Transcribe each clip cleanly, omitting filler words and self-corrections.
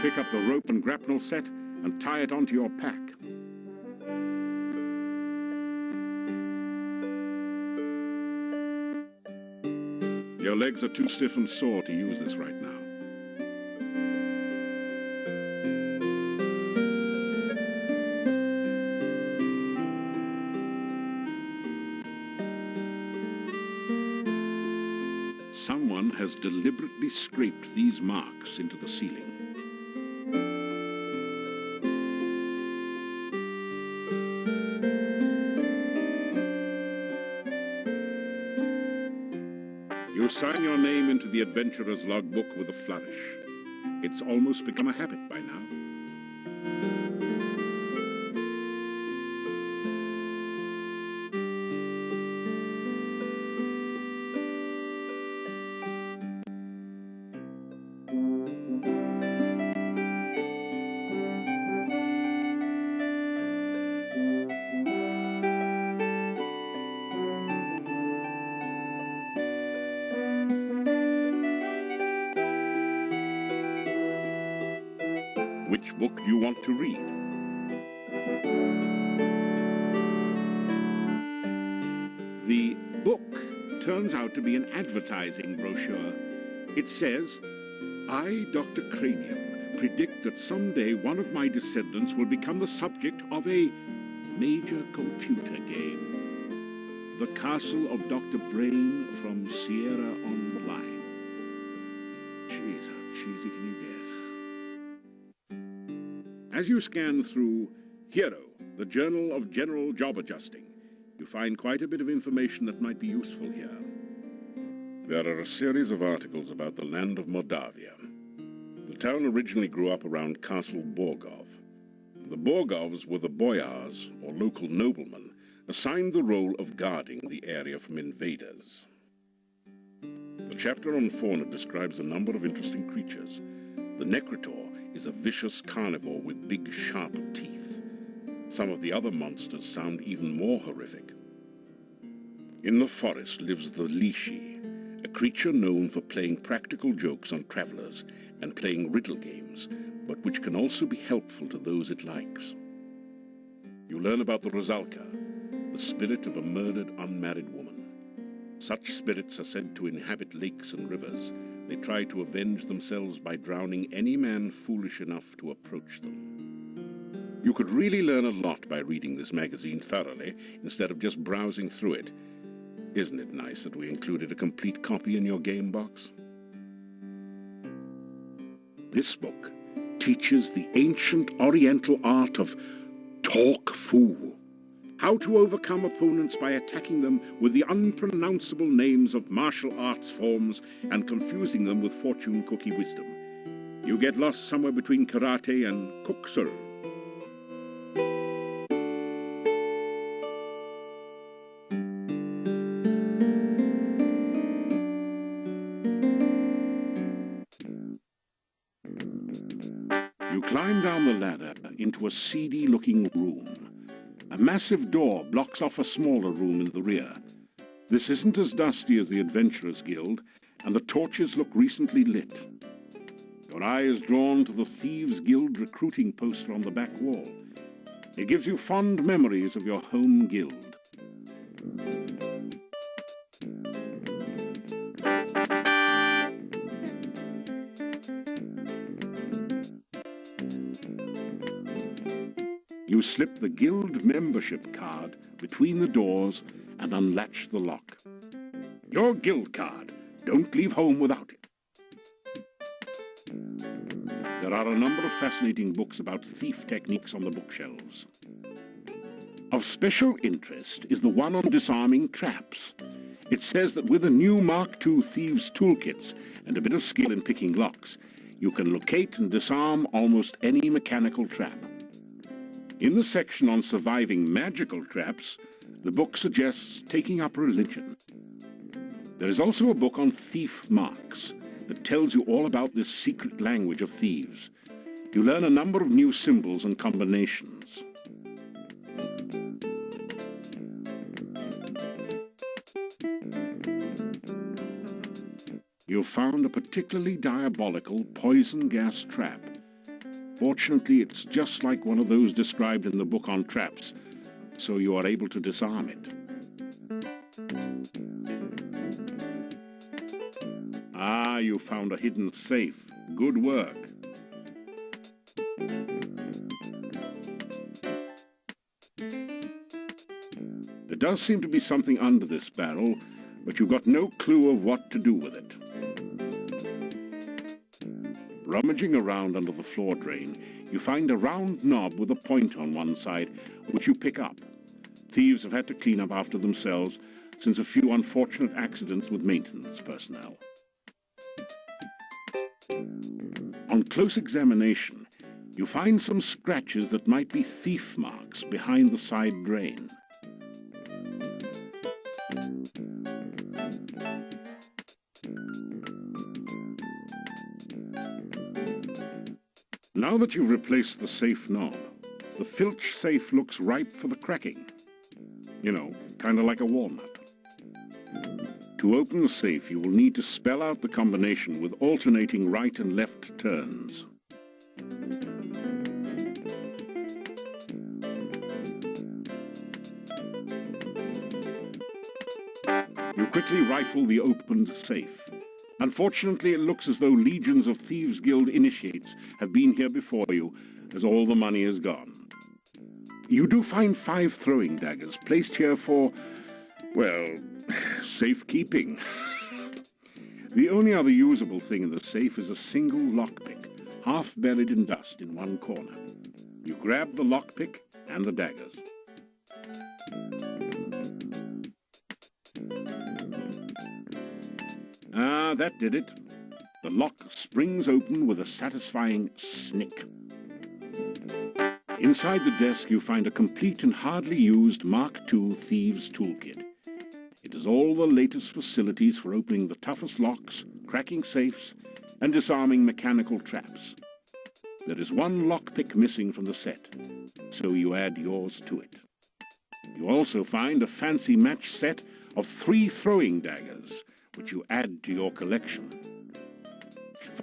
pick up the rope and grapnel set and tie it onto your pack. Your legs are too stiff and sore to use this right now. Someone has deliberately scraped these marks into the ceiling. You sign your name into the adventurer's logbook with a flourish. It's almost become a habit by now. Which book do you want to read? The book turns out to be an advertising brochure. It says, "I, Dr. Cranium, predict that someday one of my descendants will become the subject of a major computer game. The Castle of Dr. Brain from Sierra on the Line." Jeez, how cheesy can you get? As you scan through Hero, the Journal of General Job Adjusting, you find quite a bit of information that might be useful here. There are a series of articles about the land of Moldavia. The town originally grew up around Castle Borgov. The Borgovs were the boyars, or local noblemen, assigned the role of guarding the area from invaders. The chapter on fauna describes a number of interesting creatures. The Necrotor is a vicious carnivore with big, sharp teeth. Some of the other monsters sound even more horrific. In the forest lives the Lishi, a creature known for playing practical jokes on travelers and playing riddle games, but which can also be helpful to those it likes. You learn about the Rosalka, the spirit of a murdered, unmarried woman. Such spirits are said to inhabit lakes and rivers. They try to avenge themselves by drowning any man foolish enough to approach them. You could really learn a lot by reading this magazine thoroughly, instead of just browsing through it. Isn't it nice that we included a complete copy in your game box? This book teaches the ancient Oriental art of talk fool. How to overcome opponents by attacking them with the unpronounceable names of martial arts forms and confusing them with fortune cookie wisdom. You get lost somewhere between karate and kuksu. You climb down the ladder into a seedy-looking room. A massive door blocks off a smaller room in the rear. This isn't as dusty as the Adventurers Guild, and the torches look recently lit. Your eye is drawn to the Thieves Guild recruiting poster on the back wall. It gives you fond memories of your home guild. You slip the guild membership card between the doors and unlatch the lock. Your guild card. Don't leave home without it. There are a number of fascinating books about thief techniques on the bookshelves. Of special interest is the one on disarming traps. It says that with the new Mark II Thieves toolkits and a bit of skill in picking locks, you can locate and disarm almost any mechanical trap. In the section on surviving magical traps, the book suggests taking up religion. There is also a book on thief marks that tells you all about this secret language of thieves. You learn a number of new symbols and combinations. You found a particularly diabolical poison gas trap. Fortunately, it's just like one of those described in the book on traps, so you are able to disarm it. Ah, you found a hidden safe. Good work. There does seem to be something under this barrel, but you've got no clue of what to do with it. Rummaging around under the floor drain, you find a round knob with a point on one side, which you pick up. Thieves have had to clean up after themselves since a few unfortunate accidents with maintenance personnel. On close examination, you find some scratches that might be thief marks behind the side drain. Now that you've replaced the safe knob, the Filch safe looks ripe for the cracking. You know, kind of like a walnut. To open the safe, you will need to spell out the combination with alternating right and left turns. You quickly rifle the opened safe. Unfortunately, it looks as though legions of Thieves Guild initiates have been here before you, as all the money is gone. You do find 5 throwing daggers placed here for, well, safekeeping. The only other usable thing in the safe is a single lockpick, half buried in dust in one corner. You grab the lockpick and the daggers. Ah, that did it. The lock springs open with a satisfying snick. Inside the desk you find a complete and hardly used Mark II Thieves Toolkit. It has all the latest facilities for opening the toughest locks, cracking safes, and disarming mechanical traps. There is one lockpick missing from the set, so you add yours to it. You also find a fancy match set of 3 throwing daggers, which you add to your collection.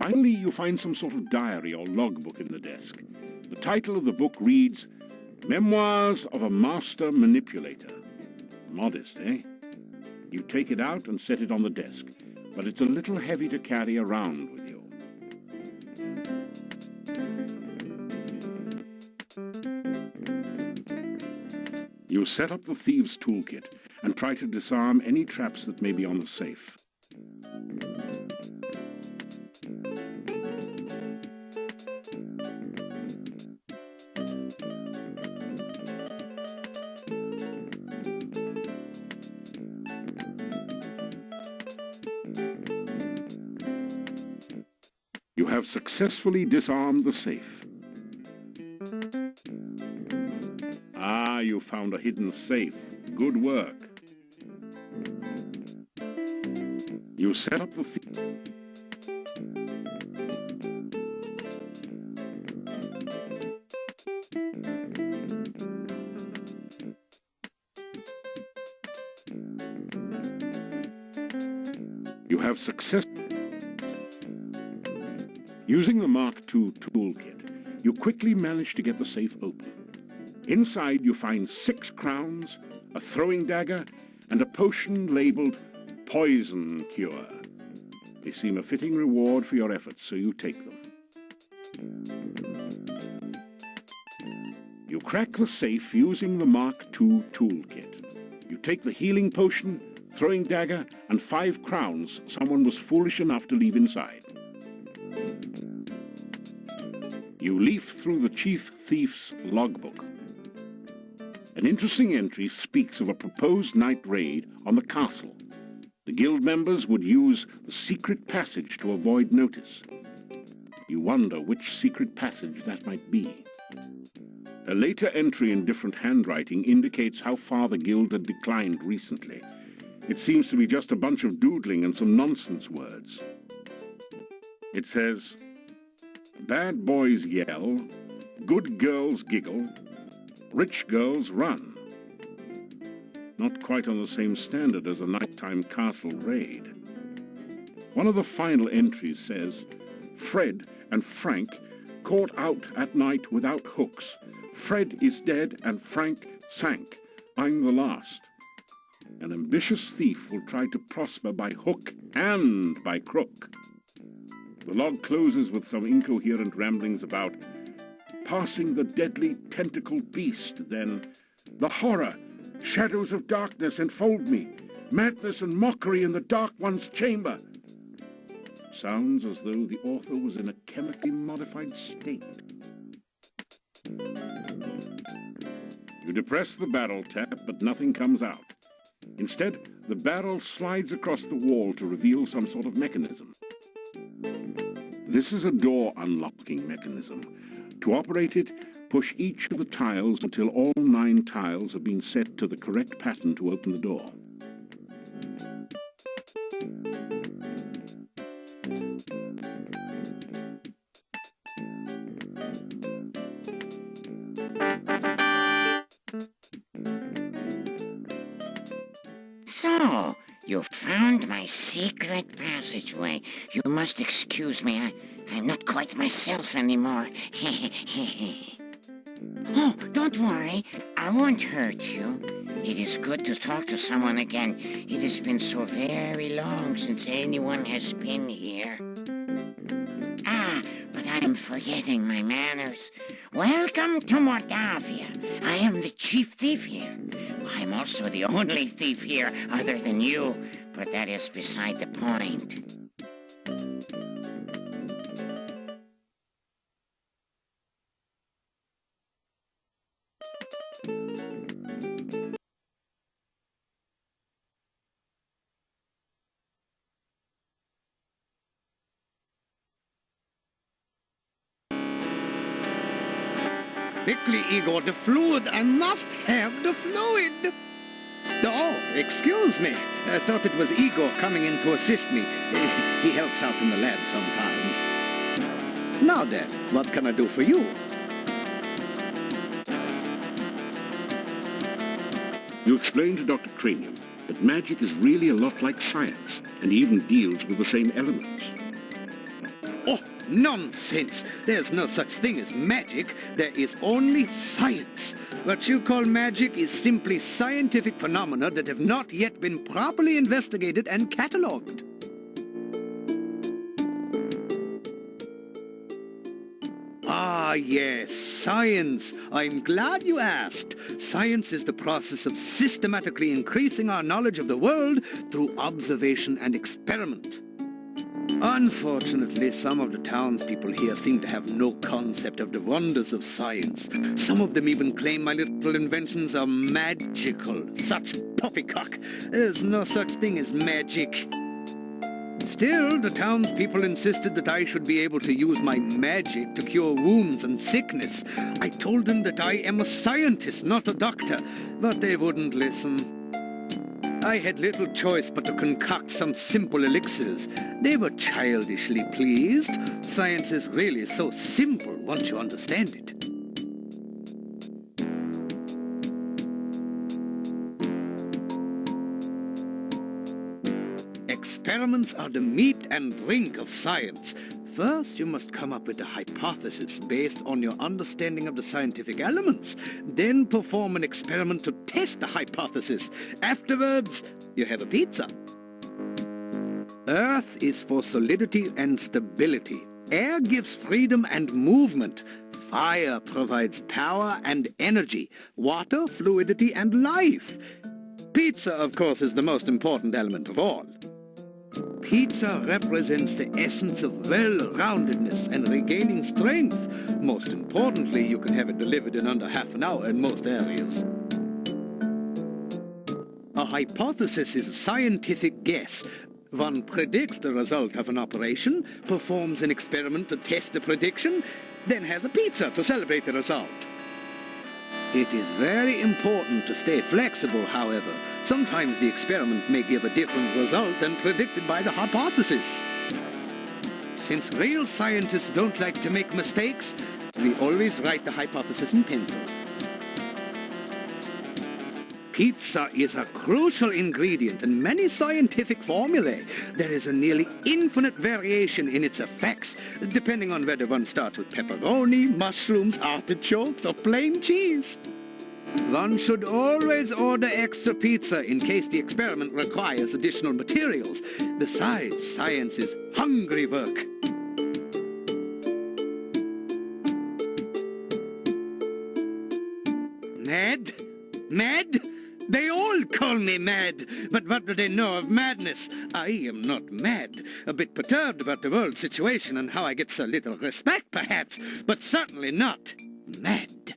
Finally, you find some sort of diary or logbook in the desk. The title of the book reads, Memoirs of a Master Manipulator. Modest, eh? You take it out and set it on the desk, but it's a little heavy to carry around with you. You set up the Thieves' Toolkit and try to disarm any traps that may be on the safe. You have successfully disarmed the safe. Ah, you found a hidden safe. Good work. You set up the You have success. Using the Mark II toolkit, you quickly manage to get the safe open. Inside you find 6 crowns, a throwing dagger, and a potion labeled Poison Cure. They seem a fitting reward for your efforts, so you take them. You crack the safe using the Mark II toolkit. You take the healing potion, throwing dagger, and 5 crowns someone was foolish enough to leave inside. You leaf through the chief thief's logbook. An interesting entry speaks of a proposed night raid on the castle. The guild members would use the secret passage to avoid notice. You wonder which secret passage that might be. A later entry in different handwriting indicates how far the guild had declined recently. It seems to be just a bunch of doodling and some nonsense words. It says, "Bad boys yell, good girls giggle, rich girls run." Not quite on the same standard as a nighttime castle raid. One of the final entries says, "Fred and Frank caught out at night without hooks. Fred is dead and Frank sank. I'm the last. An ambitious thief will try to prosper by hook and by crook. The log closes with some incoherent ramblings about passing the deadly tentacled beast, then the horror, shadows of darkness enfold me, madness and mockery in the dark one's chamber. Sounds as though the author was in a chemically modified state. You depress the barrel tap, but nothing comes out. Instead, the barrel slides across the wall to reveal some sort of mechanism. This is a door unlocking mechanism. To operate it, push each of the tiles until all 9 tiles have been set to the correct pattern to open the door. So, you found my secret passageway. You must excuse me. I'm not quite myself anymore. Oh, don't worry. I won't hurt you. It is good to talk to someone again. It has been so very long since anyone has been here. Ah, but I am forgetting my manners. Welcome to Mordavia. I am the chief thief here. I'm also the only thief here other than you, but that is beside the point. Quickly, Igor, the fluid. I must have the fluid. Oh, excuse me. I thought it was Igor coming in to assist me. He helps out in the lab sometimes. Now then, what can I do for you? You explained to Dr. Cranium that magic is really a lot like science, and even deals with the same elements. Oh, nonsense! There's no such thing as magic. There is only science. What you call magic is simply scientific phenomena that have not yet been properly investigated and catalogued. Ah, yes, science. I'm glad you asked. Science is the process of systematically increasing our knowledge of the world through observation and experiment. Unfortunately, some of the townspeople here seem to have no concept of the wonders of science. Some of them even claim my little inventions are magical. Such poppycock. There's no such thing as magic. Still, the townspeople insisted that I should be able to use my magic to cure wounds and sickness. I told them that I am a scientist, not a doctor, but they wouldn't listen. I had little choice but to concoct some simple elixirs. They were childishly pleased. Science is really so simple once you understand it. Experiments are the meat and drink of science. First, you must come up with a hypothesis based on your understanding of the scientific elements. Then perform an experiment to test the hypothesis. Afterwards, you have a pizza. Earth is for solidity and stability. Air gives freedom and movement. Fire provides power and energy. Water, fluidity, and life. Pizza, of course, is the most important element of all. Pizza represents the essence of well-roundedness and regaining strength. Most importantly, you can have it delivered in under half an hour in most areas. A hypothesis is a scientific guess. One predicts the result of an operation, performs an experiment to test the prediction, then has a pizza to celebrate the result. It is very important to stay flexible, however. Sometimes the experiment may give a different result than predicted by the hypothesis. Since real scientists don't like to make mistakes, we always write the hypothesis in pencil. Pizza is a crucial ingredient in many scientific formulae. There is a nearly infinite variation in its effects, depending on whether one starts with pepperoni, mushrooms, artichokes, or plain cheese. One should always order extra pizza in case the experiment requires additional materials. Besides, science is hungry work. Mad? Mad? They all call me mad, but what do they know of madness? I am not mad. A bit perturbed about the world situation and how I get so little respect, perhaps, but certainly not mad.